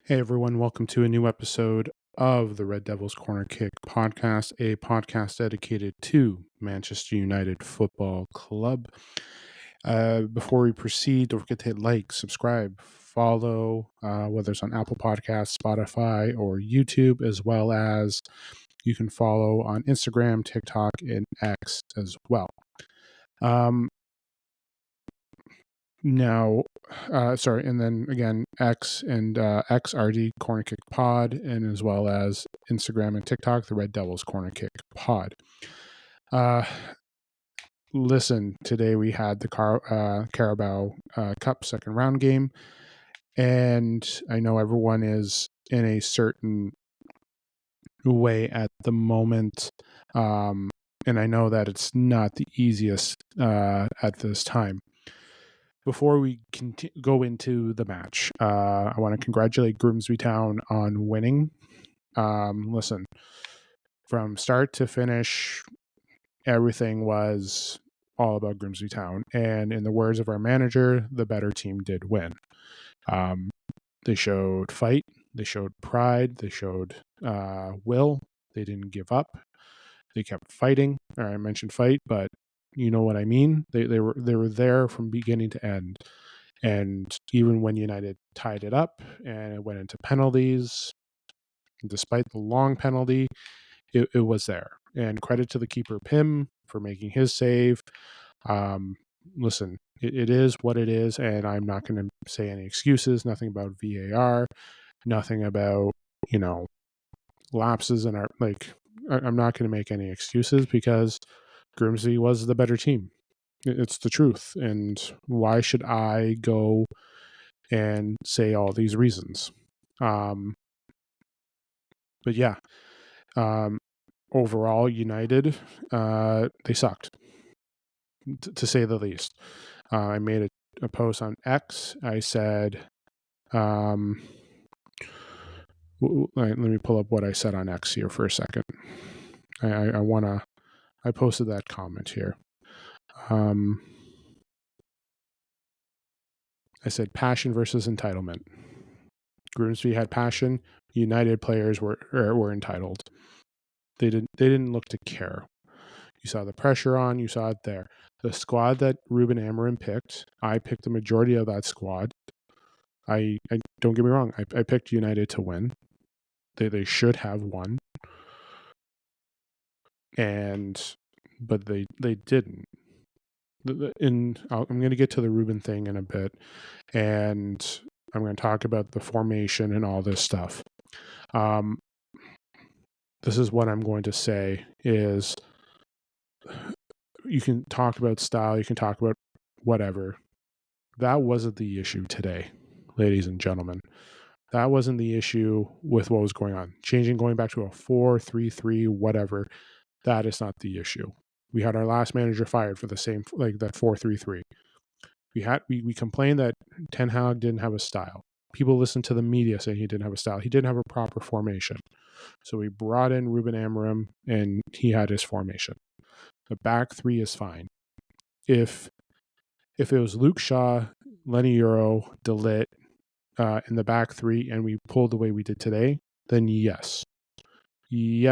Hey everyone, welcome to a new episode of the Red Devils Corner Kick podcast, a podcast dedicated to Manchester United Football Club. Before we proceed, don't forget to hit like, subscribe, follow, whether it's on Apple Podcasts, Spotify, or YouTube, as well as you can follow on Instagram, TikTok, and X as well. And then again, X and XRD Corner Kick Pod, and as well as Instagram and TikTok, the Red Devils Corner Kick Pod. Listen, today we had the Carabao Cup second round game, and I know everyone is in a certain way at the moment, and I know that it's not the easiest at this time. Before we go into the match, I want to congratulate Grimsby Town on winning. Listen, from start to finish, everything was all about Grimsby Town. And in the words of our manager, the better team did win. They showed fight, they showed pride, they showed will. They didn't give up. They kept fighting. I mentioned fight, but you know what I mean. They were there from beginning to end. And even when United tied it up and it went into penalties, despite the long penalty, it was there. And credit to the keeper, Pim, for making his save. Listen, it is what it is, and I'm not going to say any excuses, nothing about VAR, nothing about, lapses in our, I'm not going to make any excuses because Grimsby was the better team. It's the truth. And why should I go and say all these reasons? But yeah, overall, United, they sucked, to say the least. I made a post on X. I said, let me pull up what I said on X here for a second. I posted that comment here. I said passion versus entitlement. Grimsby had passion. United players were entitled. They didn't look to care. You saw the pressure on. You saw it there. The squad that Ruben Amorim picked, I picked the majority of that squad. I don't get me wrong. I picked United to win. They should have won, but they didn't. I'm going to get to the Ruben thing in a bit, and I'm going to talk about the formation and all this stuff. This is what I'm going to say is you can talk about style, you can talk about whatever. That wasn't the issue today, ladies and gentlemen. That wasn't the issue with what was going on. Going back to a 4-3-3, whatever, that is not the issue. We had our last manager fired for the same, that 4-3-3. We complained that Ten Hag didn't have a style. People listened to the media saying he didn't have a style. He didn't have a proper formation. So we brought in Ruben Amorim, and he had his formation. The back three is fine. If it was Luke Shaw, Lenny Euro, De Ligt in the back three, and we pulled the way we did today, then yes, you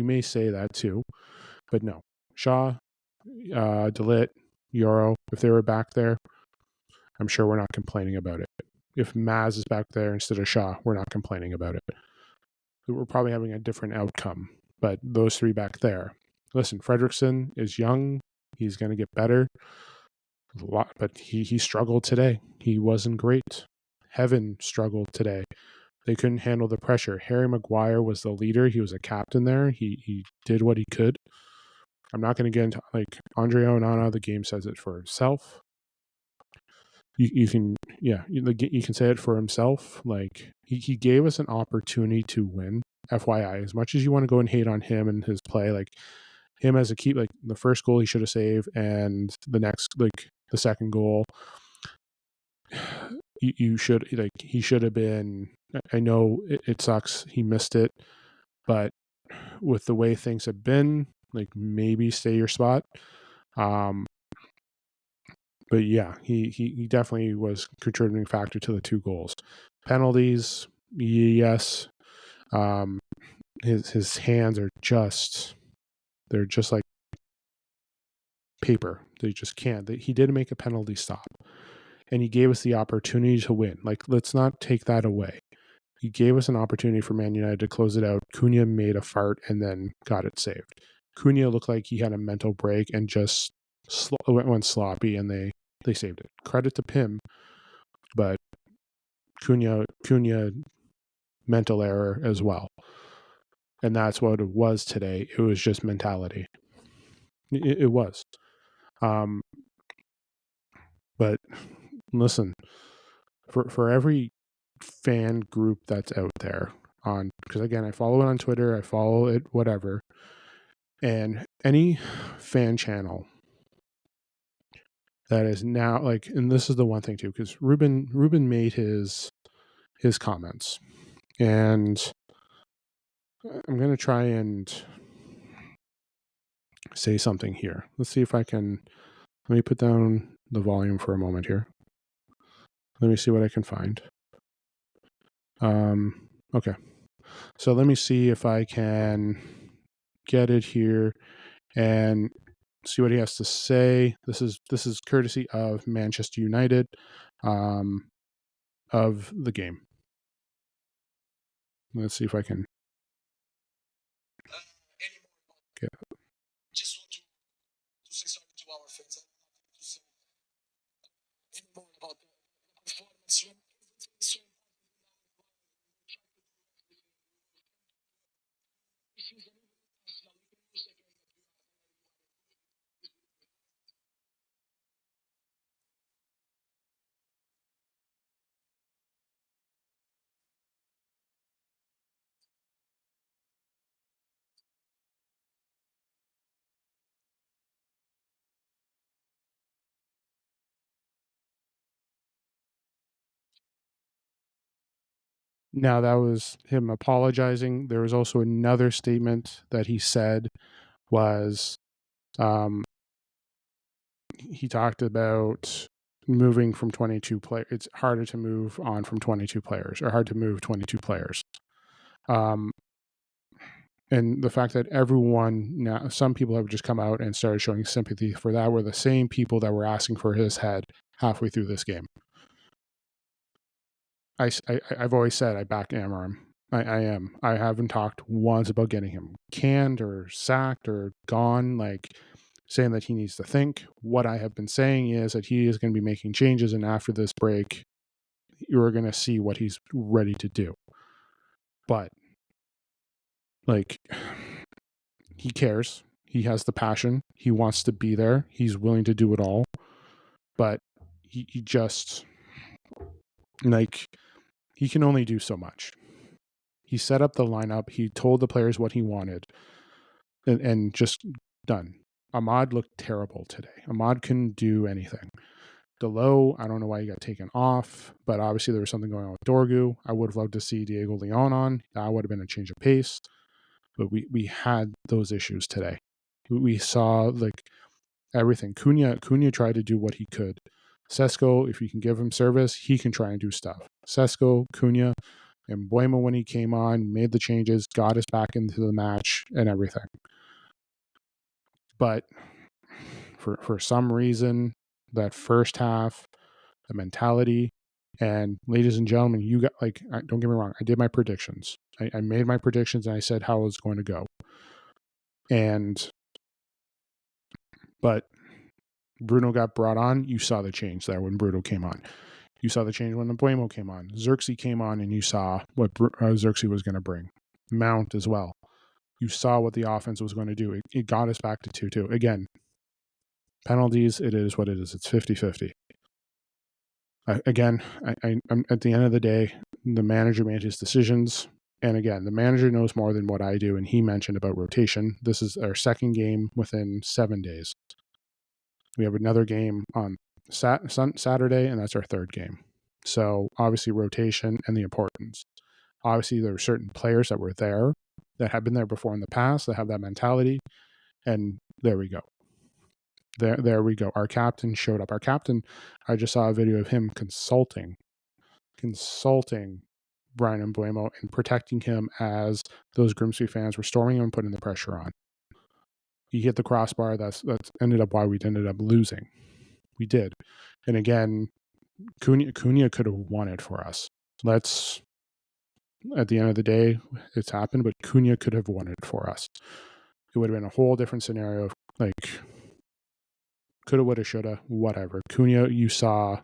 may say that too, but no, Shaw, De Ligt, Euro, if they were back there, I'm sure we're not complaining about it. If Maz is back there instead of Shaw, we're not complaining about it. We're probably having a different outcome, but those three back there. Listen, Fredrickson is young. He's going to get better. But he struggled today. He wasn't great. Heaven struggled today. They couldn't handle the pressure. Harry Maguire was the leader. He was a captain there. He did what he could. I'm not going to get into Andre Onana. The game says it for himself. You can say it for himself. He gave us an opportunity to win. FYI, as much as you want to go and hate on him and his play, him as a keep, the first goal he should have saved, and the next, the second goal, he should have been. I know it sucks he missed it, but with the way things have been, maybe stay your spot. But yeah, he definitely was contributing factor to the 2 goals. Penalties, yes. His hands are they're just like paper. They just can't. He did make a penalty stop, and he gave us the opportunity to win. Like, let's not take that away. He gave us an opportunity for Man United to close it out. Cunha made a fart and then got it saved. Cunha looked like he had a mental break and just went sloppy, and they saved it. Credit to Pim, but Cunha mental error as well. And that's what it was today. It was just mentality. It was. But listen, for every fan group that's out there on, because again, I follow it on Twitter, I follow it whatever, and any fan channel that is now like, and this is the one thing too, because Ruben made his comments, and I'm gonna try and say something here. Let's see if I can. Let me put down the volume for a moment here. Let me see what I can find. Okay. So let me see if I can get it here and see what he has to say. This is courtesy of Manchester United, of the game. Let's see if I can get. Just want to say sorry to our fans. To say anymore about the performance. Now that was him apologizing. There was also another statement that he said was, he talked about moving from 22 players. It's harder to move on from 22 players, or hard to move 22 players. And the fact that everyone now, some people have just come out and started showing sympathy for that, were the same people that were asking for his head halfway through this game. I've always said I back Amorim. I am. I haven't talked once about getting him canned or sacked or gone, like saying that he needs to think. What I have been saying is that he is going to be making changes, and after this break, you're going to see what he's ready to do. But, like, he cares. He has the passion. He wants to be there. He's willing to do it all. But he just, like, he can only do so much. He set up the lineup. He told the players what he wanted, and just done. Ahmad looked terrible today. Ahmad couldn't do anything. Delo, I don't know why he got taken off, but obviously there was something going on with Dorgu. I would have loved to see Diego Leon on. That would have been a change of pace. But we had those issues today. We saw, like, everything. Cunha tried to do what he could. Sesko, if you can give him service, he can try and do stuff. Sesko, Cunha, and Buemo, when he came on, made the changes, got us back into the match and everything. But for some reason, that first half, the mentality, and ladies and gentlemen, you got, like, don't get me wrong, I did my predictions. I made my predictions and I said how it was going to go. But Bruno got brought on. You saw the change there when Bruno came on. You saw the change when Buemo came on. Xerxes came on, and you saw what Xerxes was going to bring. Mount as well. You saw what the offense was going to do. It got us back to 2-2. Again, penalties, it is what it is. It's 50-50. Again, I'm at the end of the day, the manager made his decisions. And again, the manager knows more than what I do. And he mentioned about rotation. This is our second game within 7 days. We have another game on Saturday, and that's our third game. So obviously rotation and the importance. Obviously there were certain players that were there that have been there before in the past that have that mentality, and there we go. there we go. Our captain showed up. Our captain, I just saw a video of him consulting Brian Mbeumo and protecting him as those Grimsby fans were storming him and putting the pressure on. He hit the crossbar. That's ended up why we ended up losing. We did. And again, Cunha could have won it for us. At the end of the day, it's happened, but Cunha could have won it for us. It would have been a whole different scenario. Like, coulda, woulda, shoulda, whatever. Cunha, you saw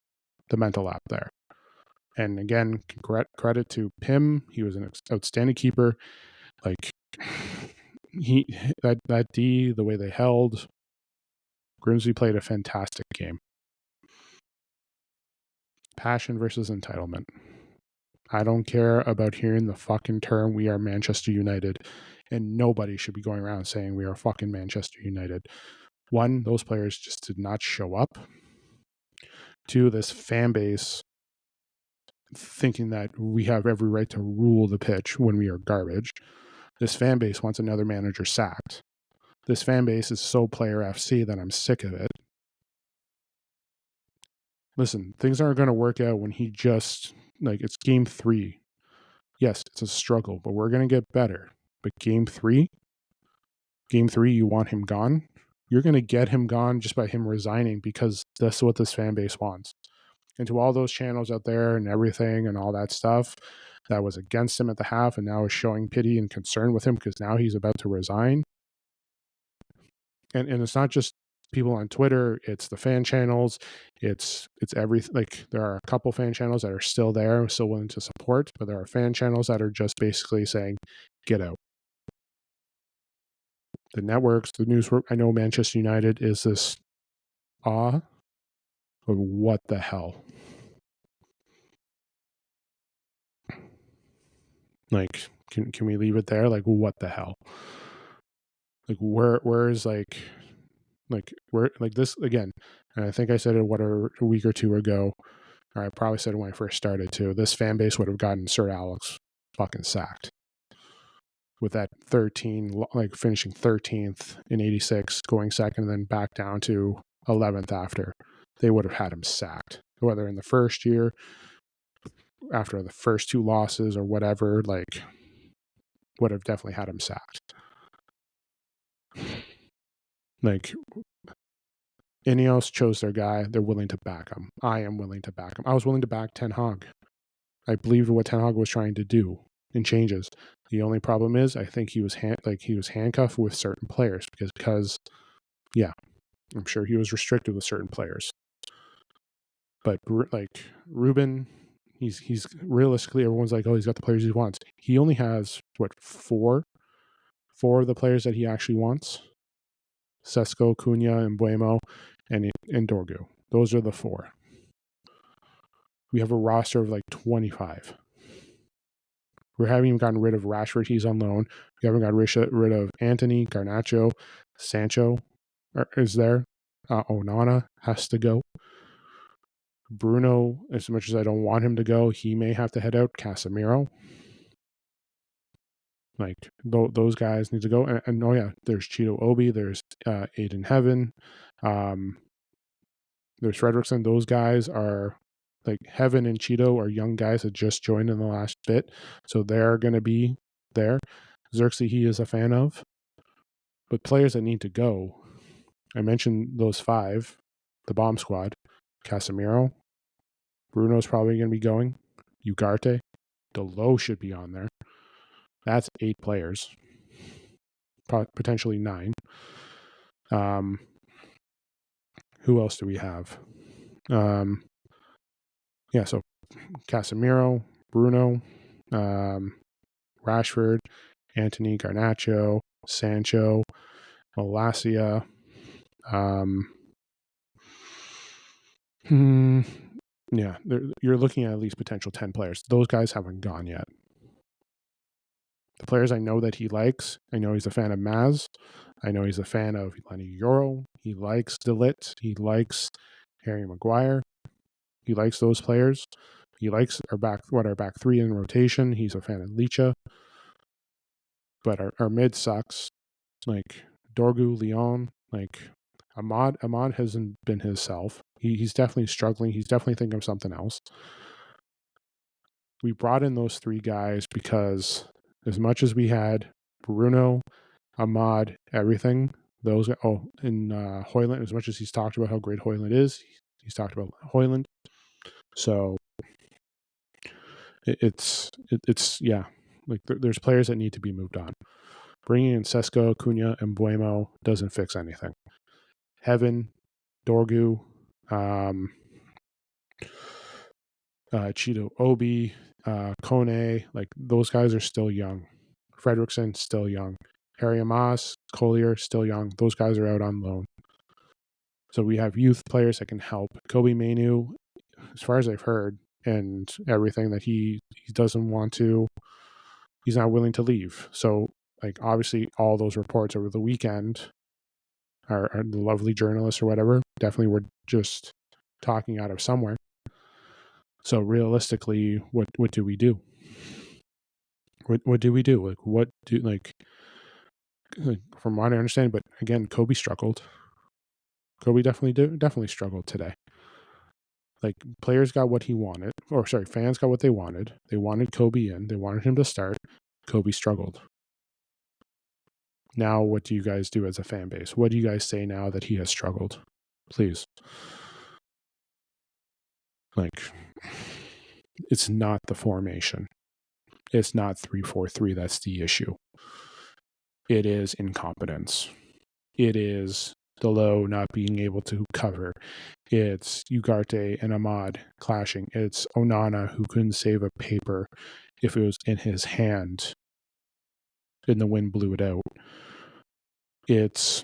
the mental app there. And again, credit to Pim. He was an outstanding keeper. Like, that D, the way they held, Grimsby played a fantastic game. Passion versus entitlement. I don't care about hearing the fucking term, we are Manchester United. And nobody should be going around saying we are fucking Manchester United. One, those players just did not show up. Two, this fan base thinking that we have every right to rule the pitch when we are garbage. This fan base wants another manager sacked. This fan base is so player FC that I'm sick of it. Listen, things aren't going to work out when he just, like, it's game 3. Yes, it's a struggle, but we're going to get better. But game 3, you want him gone? You're going to get him gone just by him resigning, because that's what this fan base wants. And to all those channels out there and everything and all that stuff that was against him at the half and now is showing pity and concern with him because now he's about to resign. And it's not just people on Twitter, it's the fan channels, it's everything. Like, there are a couple fan channels that are still there, still willing to support, but there are fan channels that are just basically saying, get out. The networks, the news, I know Manchester United is this awe, but what the hell? Like, can we leave it there? Like, what the hell? Like, where is like where, like, this again? And I think I said it a week or two ago, or I probably said it when I first started too. This fan base would have gotten Sir Alex fucking sacked with that 13, like finishing 13th in 86, going second, and then back down to 11th after. They would have had him sacked, whether in the first year, after the first 2 losses or whatever. Like, would have definitely had him sacked. Like, Ineos chose their guy. They're willing to back him. I am willing to back him. I was willing to back Ten Hag. I believed what Ten Hag was trying to do in changes. The only problem is, I think he was handcuffed with certain players because yeah, I'm sure he was restricted with certain players. But like Ruben, he's realistically, everyone's like, oh, he's got the players he wants. He only has four of the players that he actually wants: Sesko, Cunha, Mbeumo, and Dorgu. Those are the 4. We have a roster of like 25. We haven't even gotten rid of Rashford. He's on loan. We haven't gotten rid of Anthony, Garnacho, Sancho is there. Onana has to go. Bruno, as much as I don't want him to go, he may have to head out. Casemiro. Like, those guys need to go. And oh yeah, there's Cheeto Obi. There's Aiden Heaven. There's Fredrickson. Those guys are, like, Heaven and Cheeto are young guys that just joined in the last bit. So they're going to be there. Xerxes, he is a fan of. But players that need to go, I mentioned those 5, the bomb squad. Casemiro. Bruno's probably going to be going. Ugarte. Delo should be on there. That's 8 players. Potentially 9. Who else do we have? So Casemiro, Bruno, Rashford, Anthony, Garnacho, Sancho, Malacia. Yeah, you're looking at least potential 10 players. Those guys haven't gone yet. The players I know that he likes, I know he's a fan of Maz. I know he's a fan of Lenny Yoro. He likes De Ligt. He likes Harry Maguire. He likes those players. He likes our back 3 in rotation. He's a fan of Licha. But our mid sucks. Like Dorgu, Leon. Like, Ahmad hasn't been himself. He's definitely struggling. He's definitely thinking of something else. We brought in those three guys because as much as we had Bruno, Ahmad, everything, those and Hoyland, as much as he's talked about how great Hoyland is, he's talked about Hoyland. So it's yeah, like there's players that need to be moved on. Bringing in Sesko, Cunha, and Buemo doesn't fix anything. Heaven, Dorgu, Cheeto Obi, Kone, like those guys are still young. Fredrickson, still young. Harry Amos, Collier, still young. Those guys are out on loan. So we have youth players that can help. Kobe Mainu, as far as I've heard, and everything that he doesn't want to, he's not willing to leave. So, like, obviously, all those reports over the weekend are the lovely journalists or whatever definitely were just talking out of somewhere. So realistically, what do we do? What do we do? Like, what do like from what I understand? But again, Kobe struggled. Kobe definitely struggled today. Like, players got what he wanted, or sorry, fans got what they wanted. They wanted Kobe in. They wanted him to start. Kobe struggled. Now, what do you guys do as a fan base? What do you guys say now that he has struggled? Please. Like, it's not the formation. It's not 3-4-3 that's the issue. It is incompetence. It is Delo not being able to cover. It's Ugarte and Ahmad clashing. It's Onana who couldn't save a paper if it was in his hand and the wind blew it out. It's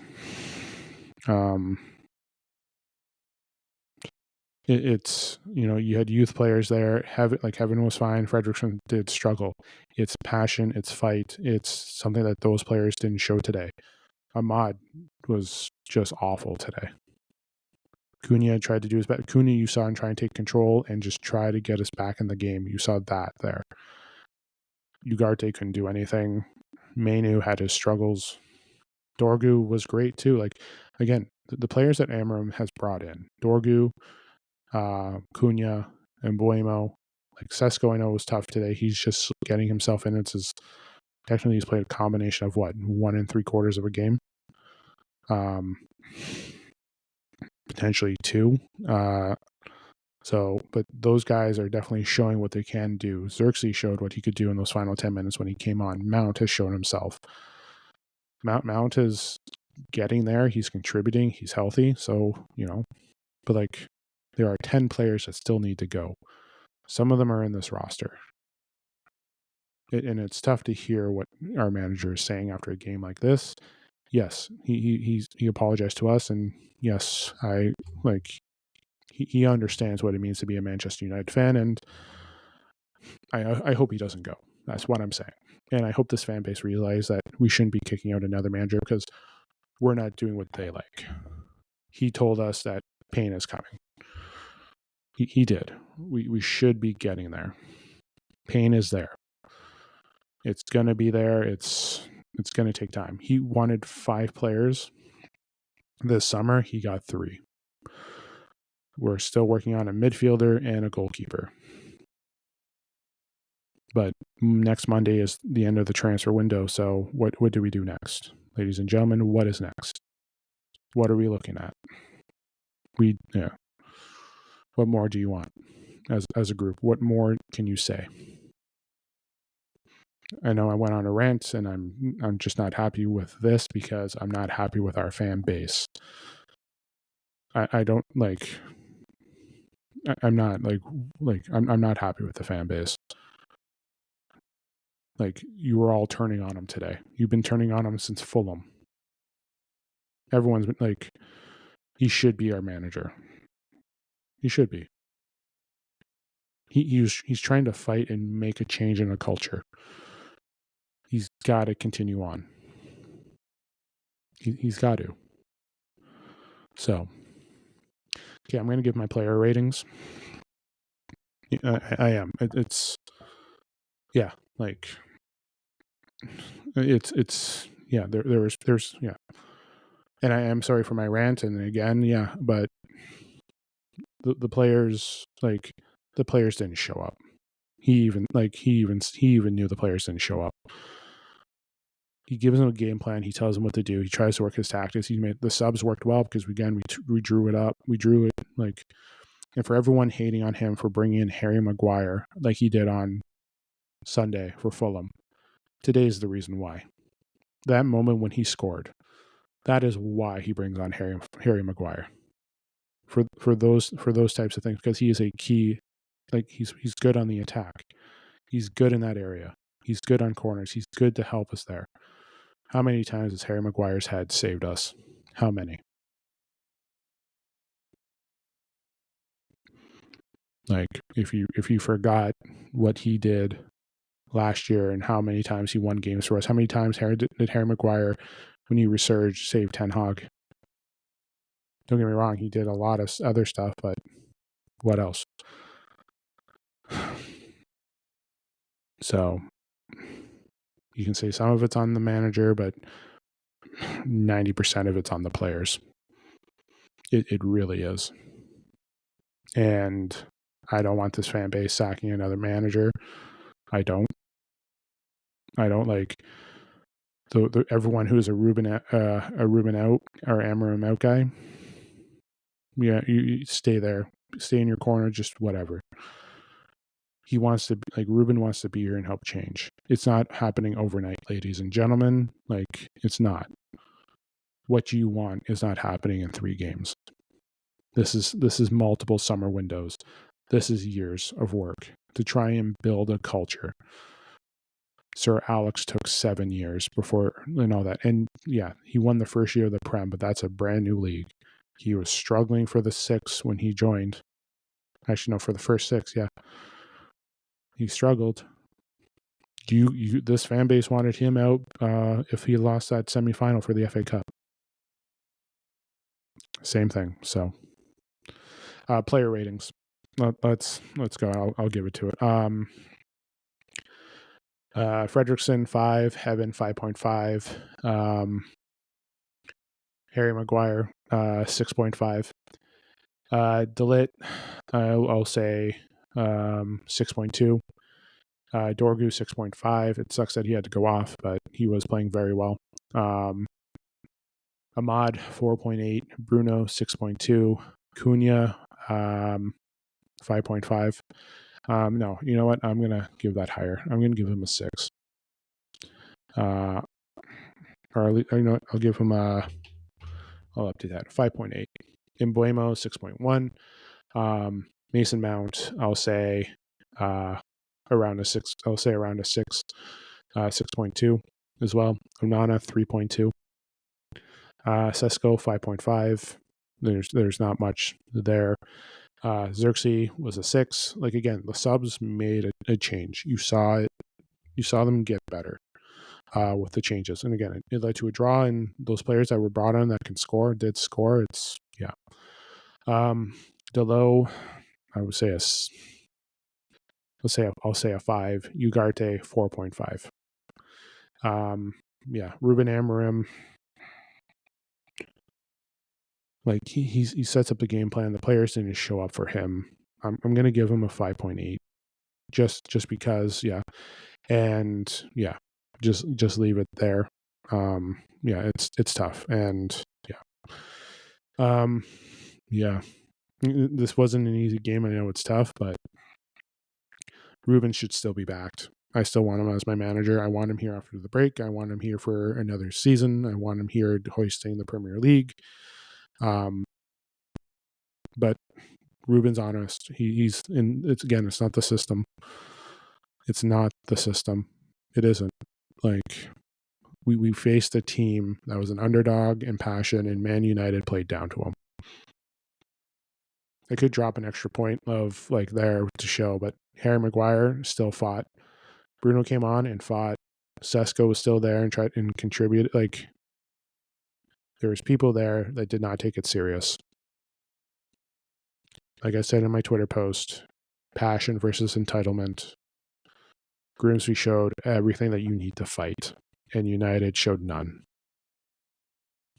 it's you had youth players there. Heaven was fine. Fredrickson did struggle. It's passion. It's fight. It's something that those players didn't show today. Ahmad was just awful today. Cunha tried to do his best. Cunha, you saw him try and take control and just try to get us back in the game. You saw that there. Ugarte couldn't do anything. Mainu had his struggles. Dorgu was great too. Like, again, the players that Amorim has brought in, Dorgu, Cunha, and Buemo. Like, Sesko, I know was tough today. He's just getting himself in. Technically he's played a combination of 1 3/4 of a game. Potentially 2. But those guys are definitely showing what they can do. Xerxes showed what he could do in those final 10 minutes when he came on. Mount has shown himself. Mount is getting there. He's contributing. He's healthy. So, but like, there are 10 players that still need to go. Some of them are in this roster. And it's tough to hear what our manager is saying after a game like this. Yes, he apologized to us, and yes, he understands what it means to be a Manchester United fan, and I hope he doesn't go. That's what I'm saying. And I hope this fan base realizes that we shouldn't be kicking out another manager because we're not doing what they like. He told us that pain is coming. He did. We should be getting there. Pain is there. It's going to be there. It's going to take time. He wanted 5 players this summer. He got 3. We're still working on a midfielder and a goalkeeper. But next Monday is the end of the transfer window. So what do we do next? Ladies and gentlemen, what is next? What are we looking at? What more do you want as a group? What more can you say? I know I went on a rant, and I'm just not happy with this because I'm not happy with our fan base. I don't like. I'm not I'm not happy with the fan base. Like, you were all turning on him today. You've been turning on him since Fulham. Everyone's been like, he should be our manager. He should be. He's trying to fight and make a change in a culture. He's got to continue on. He's got to. So, okay, I'm going to give my player ratings. I am. It's like, it's yeah. There's And I am sorry for my rant. And again, yeah, but the players didn't show up. He even knew the players didn't show up. He gives them a game plan. He tells them what to do. He tries to work his tactics. He made the subs worked well because again we drew it up. We drew it like, and for everyone hating on him for bringing in Harry Maguire like he did on Sunday for Fulham, today is the reason why. That moment when he scored, that is why he brings on Harry Maguire. For those types of things, because he is a key. Like he's good on the attack. He's good in that area. He's good on corners. He's good to help us there. How many times has Harry Maguire's head saved us? How many? Like if you forgot what he did last year and how many times he won games for us, how many times did Harry Maguire, when he resurged, save Ten Hag? Don't get me wrong, he did a lot of other stuff, but what else? So you can say some of it's on the manager, but 90% of it's on the players. It really is. And I don't want this fan base sacking another manager. I don't like everyone who's a Ruben out or Amorim out guy. Yeah, you stay there, stay in your corner, just whatever. He wants to, like, Ruben wants to be here and help change. It's not happening overnight, ladies and gentlemen. Like, it's not. What you want is not happening in 3 games. This is multiple summer windows. This is years of work to try and build a culture. Sir Alex took 7 years before and all that. And yeah, he won the first year of the Prem, but that's a brand new league. He was struggling for the 6 when he joined. Actually, no, for the first 6, yeah. He struggled. This fan base wanted him out if he lost that semifinal for the FA Cup. Same thing. So, player ratings. Let's go. I'll give it to it. Fredrickson 5, Heaven 5.5, Harry Maguire 6.5, Delit I'll say 6.2, Dorgu 6.5. It sucks that he had to go off, but he was playing very well. Ahmad 4.8, Bruno 6.2, Cunha 5.5. No, you know what? I'm gonna give that higher. I'm gonna give him a 6. Or I'll give him a. I'll update that 5.8. Embuemo 6.1. Mason Mount, I'll say around a 6. I'll say around a 6. 6.2 as well. Onana 3.2. Sesko 5.5. There's not much there. Xerxes was a 6. Like, again, the subs made a change. You saw it. You saw them get better with the changes. And again, it led to a draw, and those players that were brought on that can score did score. It's, yeah. Delo, I would say I'll say a 5. Ugarte 4.5. Yeah, Ruben Amorim, like he sets up the game plan. The players didn't show up for him. I'm going to give him a 5.8, just because, yeah, and yeah, just leave it there. Yeah, it's tough, and yeah, yeah. This wasn't an easy game. I know it's tough, but Ruben should still be backed. I still want him as my manager. I want him here after the break. I want him here for another season. I want him here hoisting the Premier League. But Ruben's honest. He's in. It's not the system. It's not the system. It isn't. Like, we faced a team that was an underdog in passion, and Man United played down to them. I could drop an extra point of like there to show, but Harry Maguire still fought. Bruno came on and fought. Sesko was still there and tried and contributed. Like, there was people there that did not take it serious. Like I said in my Twitter post, passion versus entitlement. Grimsby showed everything that you need to fight, and United showed none.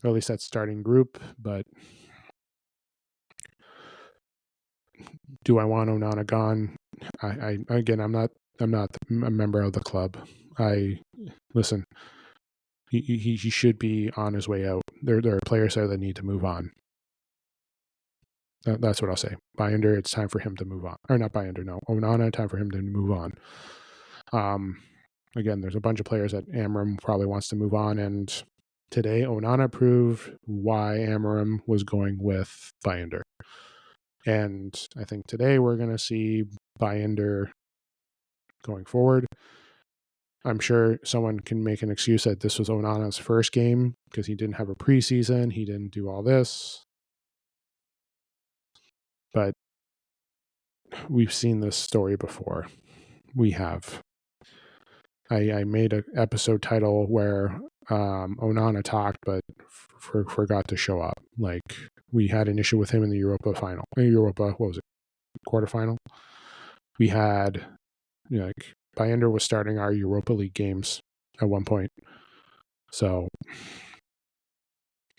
or at least that starting group. But do I want Onana gone? I again, I'm not a member of the club. Listen. He should be on his way out. There are players there that need to move on. That's what I'll say. Binder, it's time for him to move on. Or not Binder, no. Onana, time for him to move on. Again, there's a bunch of players that Amorim probably wants to move on, and today Onana proved why Amorim was going with Binder. And I think today we're going to see Binder going forward. I'm sure someone can make an excuse that this was Onana's first game because he didn't have a preseason. He didn't do all this. But we've seen this story before. We have. I made an episode title where Onana talked but forgot to show up. Like, we had an issue with him in the quarterfinal. We had, like, Binder was starting our Europa League games at one point. So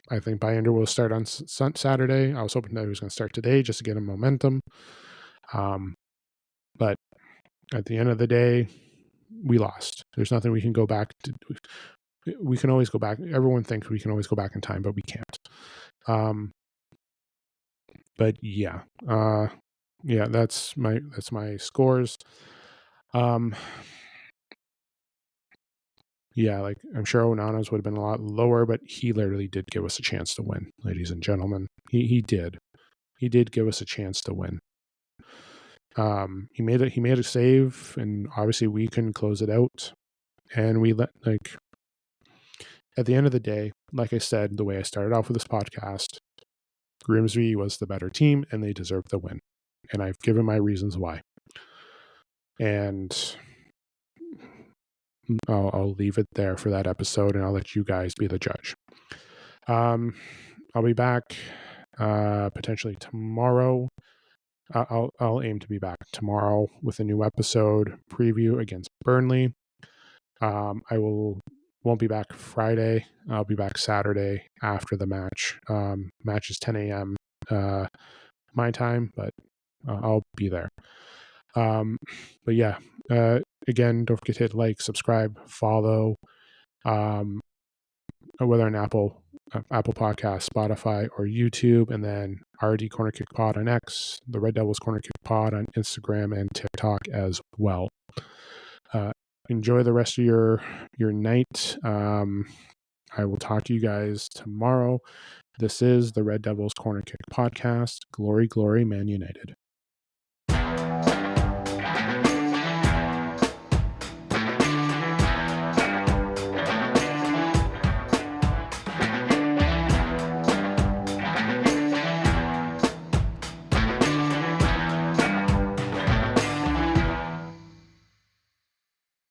I think Binder will start on Saturday. I was hoping that he was going to start today just to get him momentum. But at the end of the day, we lost. There's nothing we can go back to. We can always go back. Everyone thinks we can always go back in time, but we can't. But yeah, that's my scores. Yeah, like, I'm sure Onana's would have been a lot lower, but he literally did give us a chance to win, ladies and gentlemen. He did. He did give us a chance to win. He made a save, and obviously we couldn't close it out. And we at the end of the day, like I said, the way I started off with this podcast, Grimsby was the better team and they deserved the win. And I've given my reasons why. And I'll leave it there for that episode, and I'll let you guys be the judge. I'll be back potentially tomorrow. I'll aim to be back tomorrow with a new episode preview against Burnley. I won't be back Friday. I'll be back Saturday after the match. Match is 10 a.m. My time, but I'll be there. But yeah, again, don't forget to hit like, subscribe, follow, whether on Apple Podcast, Spotify, or YouTube, and then RD Corner Kick Pod on X, the Red Devils Corner Kick Pod on Instagram and TikTok as well. Enjoy the rest of your night. I will talk to you guys tomorrow. This is the Red Devils Corner Kick Podcast. Glory, glory, Man United.